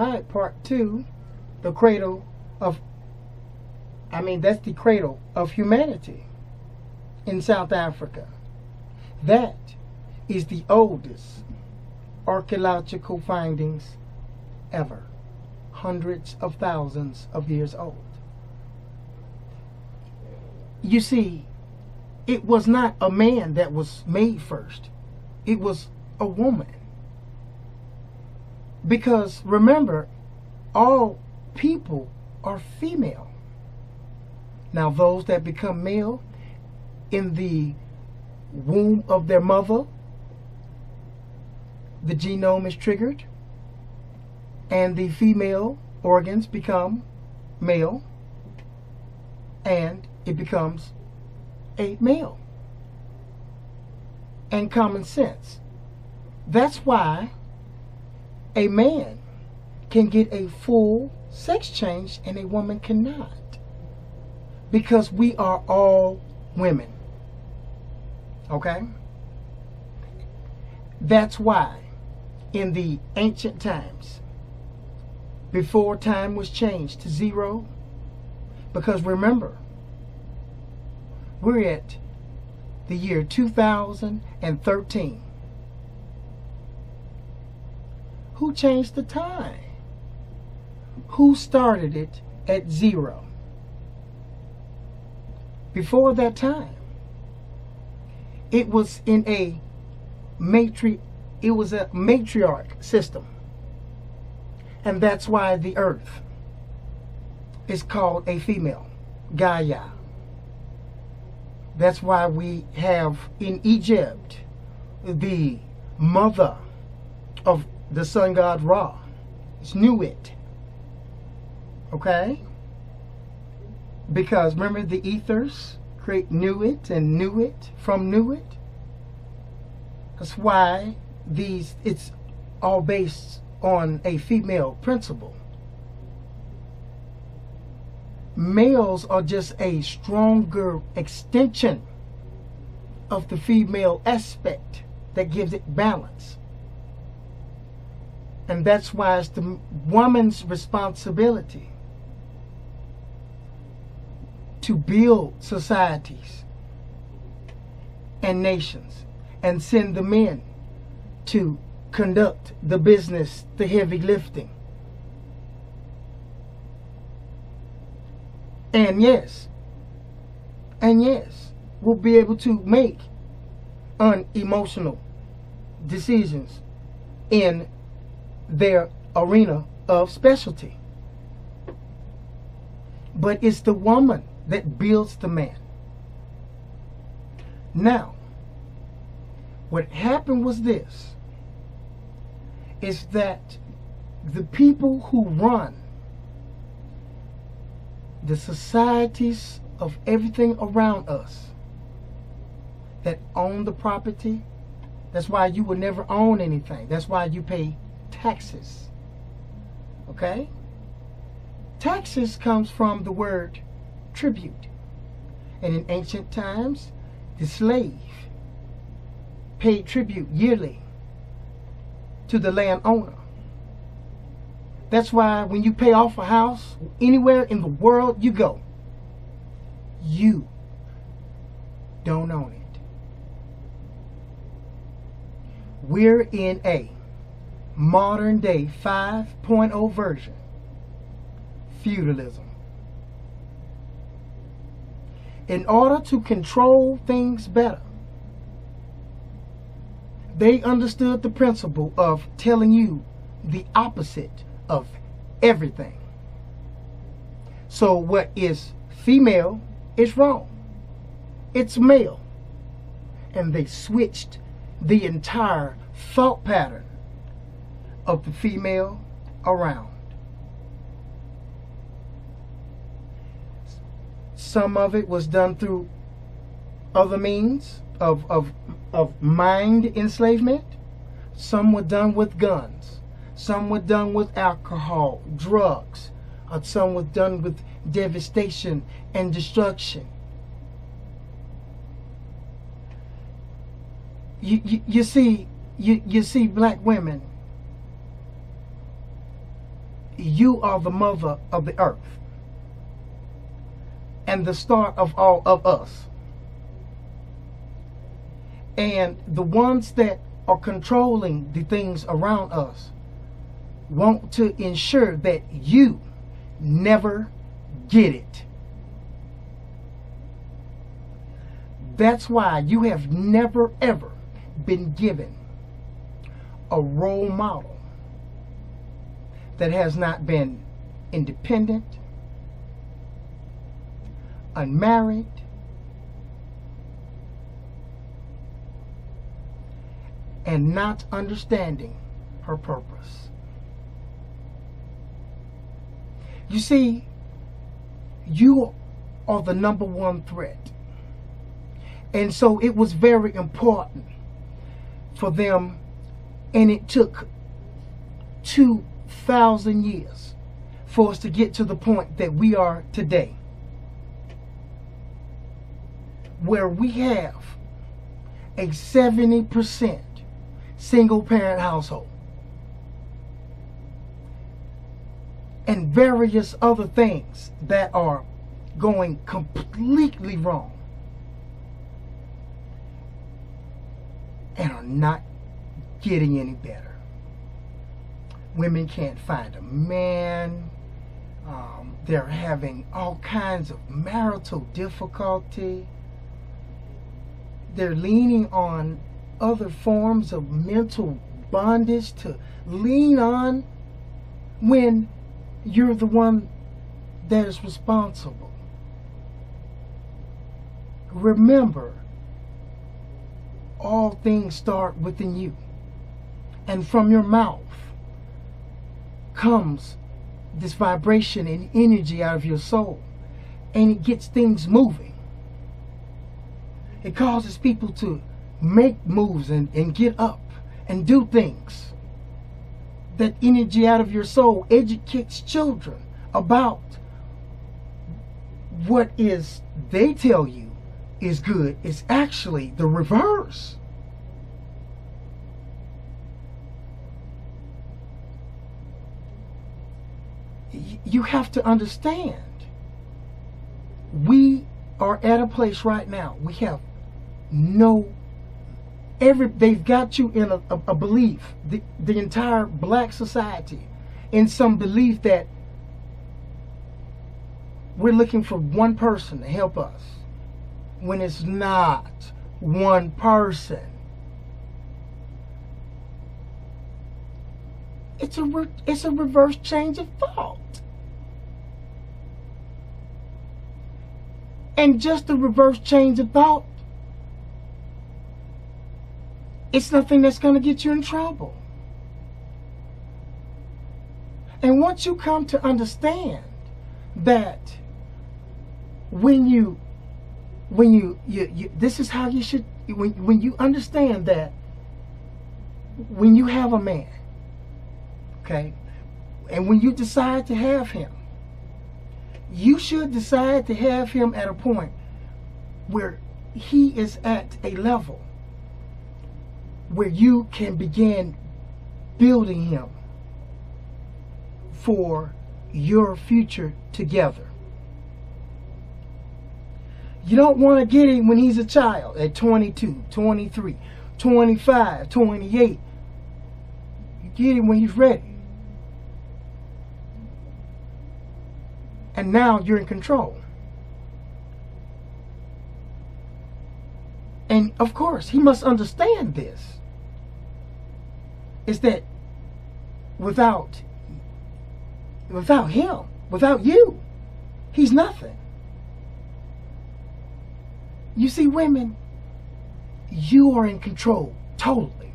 right, part 2, the cradle of, that's the cradle of humanity in South Africa. That is the oldest archaeological findings ever. Hundreds of thousands of years old. You see, it was not a man that was made first. It was a woman. Because remember, all people are female. Now those that become male in the womb of their mother, the genome is triggered and the female organs become male and it becomes a male. And common sense. That's why a man can get a full sex change and a woman cannot. Because we are all women. Okay? That's why in the ancient times, before time was changed to 0, because remember, we're at the year 2013. Who changed the time? Who started it at 0? Before that time, it was in a matriarch system. And that's why the earth is called a female, Gaia. That's why we have in Egypt the mother of the sun god Ra. It's Nuit. Okay? Because remember the ethers create Nuit and Nuit from Nuit? That's why it's all based on a female principle. Males are just a stronger extension of the female aspect that gives it balance. And that's why it's the woman's responsibility to build societies and nations and send the men to conduct the business, the heavy lifting. And yes, we'll be able to make unemotional decisions in their arena of specialty. But it's the woman that builds the man. Now, what happened was this, is that the people who run the societies of everything around us, that own the property, that's why you will never own anything. That's why you pay taxes. Okay? Taxes comes from the word tribute. And in ancient times, the slave paid tribute yearly to the landowner. That's why when you pay off a house, anywhere in the world you go, you don't own it. We're in a modern day 5.0 version. Feudalism. In order to control things better, they understood the principle of telling you the opposite of everything. So what is female is wrong. It's male. And they switched the entire thought pattern of the female around. Some of it was done through other means of mind enslavement. Some were done with guns. Some were done with alcohol, drugs. Some were done with devastation and destruction. You see black women you are the mother of the earth and the start of all of us. And the ones that are controlling the things around us want to ensure that you never get it. That's why you have never ever been given a role model that has not been independent, unmarried, and not understanding her purpose. You see, you are the number one threat. And so it was very important for them, and it took 2,000 years for us to get to the point that we are today, where we have a 70% single parent household and various other things that are going completely wrong and are not getting any better. Women can't find a man. They're having all kinds of marital difficulty. They're leaning on other forms of mental bondage to lean on when you're the one that is responsible. Remember, all things start within you, and from your mouth comes this vibration and energy out of your soul, and it gets things moving. It causes people to make moves and get up and do things. That energy out of your soul educates children about what is they tell you is good. It's actually the reverse. You have to understand, we are at a place right now, we have they've got you in a belief, the entire black society, in some belief that we're looking for one person to help us, when it's not one person. It's a reverse change of thought. And just a reverse change of thought, it's nothing that's going to get you in trouble. And once you come to understand that this is how you should, when you understand that when you have a man, okay, and when you decide to have him, you should decide to have him at a point where he is at a level where you can begin building him for your future together. You don't want to get him when he's a child at 22, 23, 25, 28. You get him when he's ready. And now you're in control. And of course, he must understand this. Is that without him, without you, he's nothing. You see, women, you are in control totally.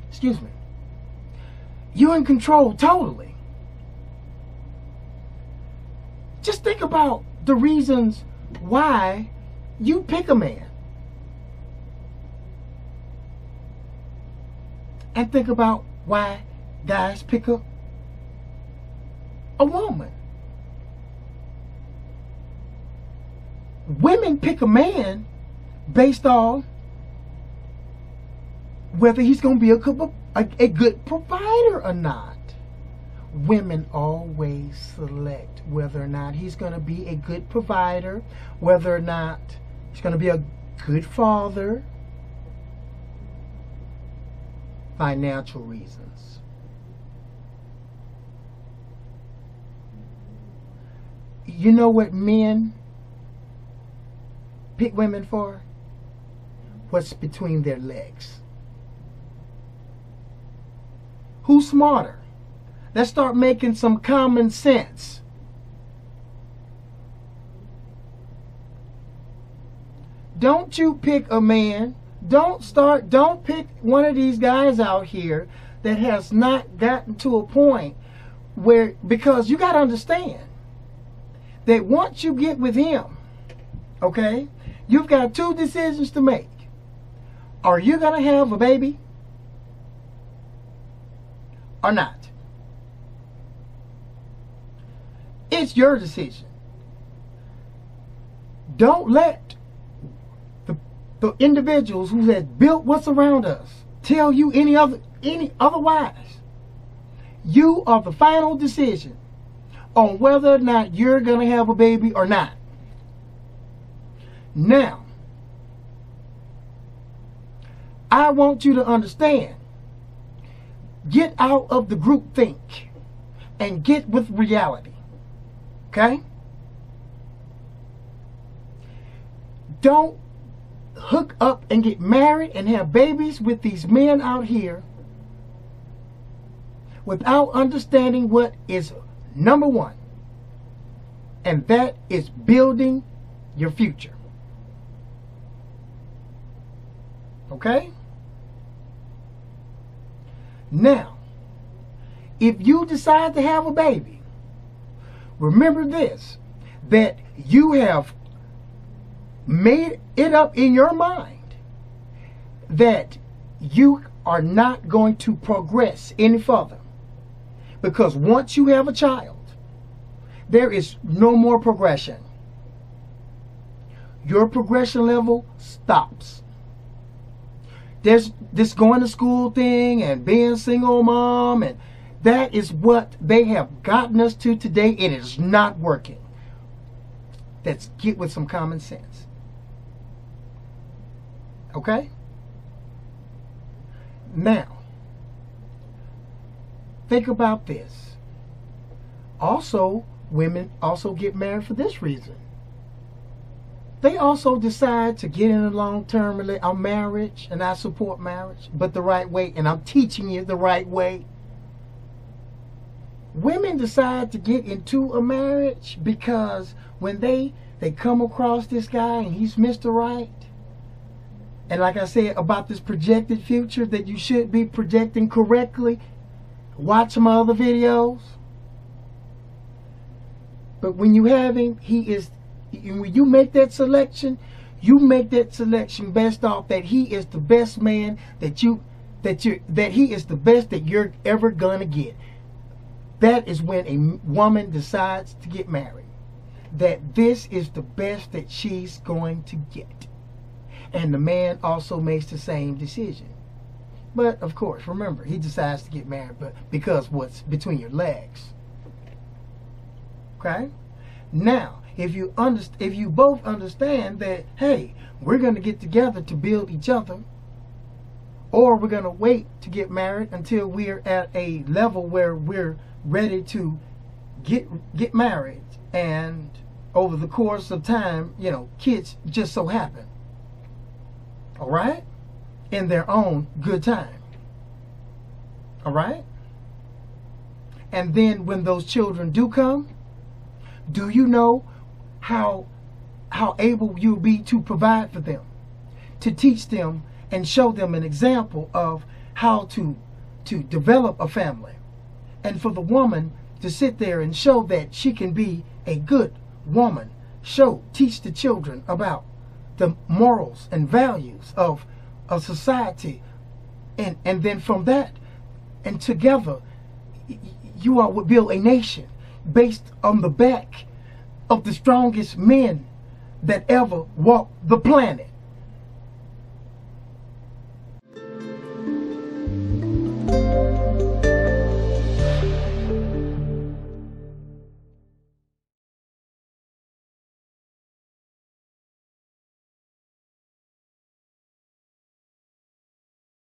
Excuse me. You're in control totally. Just think about the reasons why you pick a man. And think about why guys pick a woman. Women pick a man based on whether he's going to be a good provider or not. Women always select whether or not he's going to be a good provider, whether or not he's going to be a good father. Financial reasons. You know what men pick women for? What's between their legs. Who's smarter? Let's start making some common sense. Don't you pick a man. Don't pick one of these guys out here that has not gotten to a point where, because you got to understand that once you get with him, okay, you've got two decisions to make. Are you going to have a baby or not? It's your decision. Don't let the individuals who have built what's around us tell you any otherwise. You are the final decision on whether or not you're going to have a baby or not. Now, I want you to understand. Get out of the group think and get with reality. Okay? Don't hook up and get married and have babies with these men out here without understanding what is number one, and that is building your future. Okay? Now, if you decide to have a baby, remember this, that you have made it up in your mind that you are not going to progress any further. Because once you have a child, there is no more progression. Your progression level stops. There's this going to school thing and being single mom, and that is what they have gotten us to today. It is not working. Let's get with some common sense. Okay? Now, think about this. Also, women also get married for this reason. They also decide to get in a long-term marriage, and I support marriage, but the right way, and I'm teaching you the right way. Women decide to get into a marriage because when they come across this guy and he's Mr. Right, and like I said about this projected future that you should be projecting correctly, watch my other videos. But when you have him, when you make that selection, you make that selection based off that he is the best man that he is the best that you're ever gonna get. That is when a woman decides to get married. That this is the best that she's going to get. And the man also makes the same decision. But of course, remember, he decides to get married, but because what's between your legs. Okay? Now, if you both understand that, hey, we're going to get together to build each other, or we're going to wait to get married until we're at a level where we're ready to get married, and over the course of time, kids just so happen. All right? In their own good time. All right? And then when those children do come, do you know how able you'll be to provide for them, to teach them and show them an example of how to develop a family, and for the woman to sit there and show that she can be a good woman, teach the children about the morals and values of society, and then from that and together you all would build a nation based on the back of the strongest men that ever walked the planet.